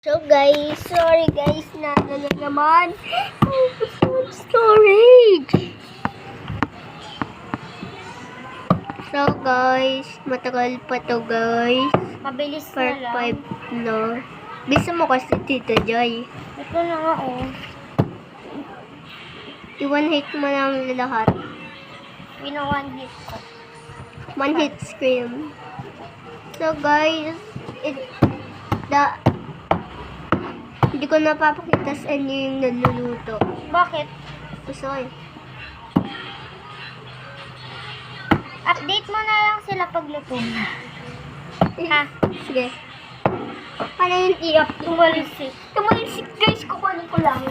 So guys, sorry guys, na naman. Storage. So guys, matagal pa to guys. Mabilis Part na lang. 5 na. Bisa mo kasi Tita Joy. Ito na nga oh. I-one-hit mo lang lahat. One hit ko. One-hit scream. So guys, hindi ko napapakita sa inyo yung naluluto. Bakit? Gusto ko eh. Update mo na lang sila pagluto na. Ha? Sige. Paano yung i-up? Tumalisik. Tumalisik guys, kukunin ko lang.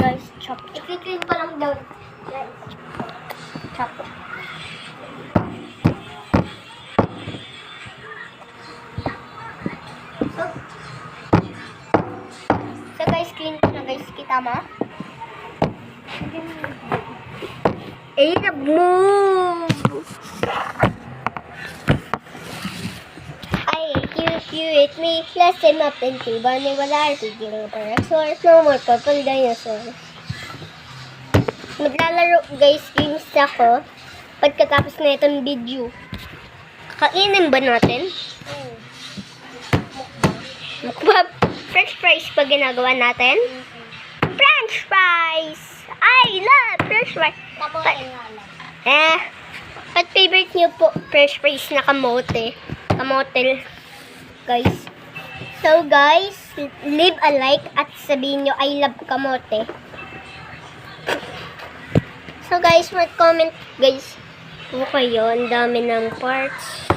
Guys, chop. I-clean pa lang daw. Guys. Chop. So guys, clean ko na guys. Kita mo? Eh, nag-move! If you hit me, let's say up into bunny wala tigil ng dinosaurs. No more purple dinosaurs. Maglalaro guys games ako pagkatapos na itong video. Kainin ba natin? Mukbang. French fries pa ginagawa natin? French fries! I love French fries! Kamote nga lang. At favorite niyo po French fries na kamote. Kamote. Guys. So guys, leave a like at sabihin nyo I love kamote. So guys, mag-comment guys. Okay yun, dami ng parts.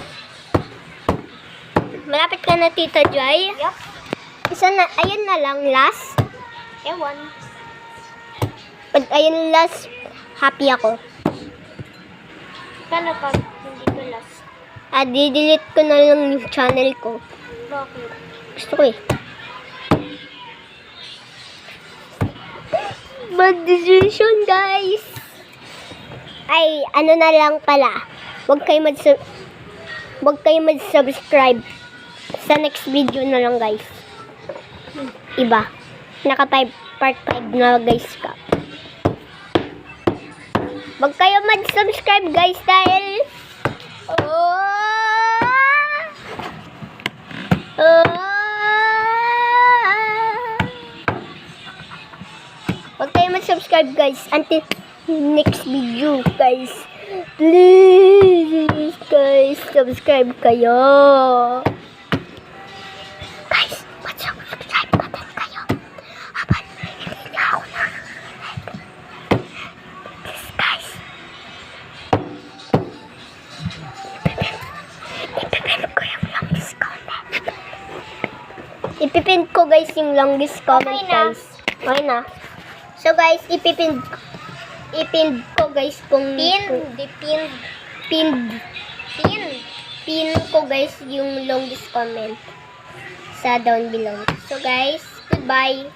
Malapit ka na Tita Joy? Yup. Isa na, ayun na lang last. Ewan. Pag ayun last, happy ako. Kano pag hindi ko last? Di-delete ko na lang yung channel ko. Bakit? Gusto ko eh. Bad decision, guys. Ay, ano na lang pala. Huwag kayo mag-subscribe. Sa next video na lang, guys. Iba. Part 5 na, guys ka. Huwag kayo mag-subscribe, guys, dahil huwag kayo mag-subscribe guys until next video guys. Please guys, subscribe kayo. Guys, mag-subscribe natin kayo. Habang hindi niya ako nanonood. Please guys. Ipipin ko guys yung longest comment Okay na. guys. Okay na. So guys, ipipin ko guys kung pin ko guys yung longest comment sa down below. So guys, goodbye.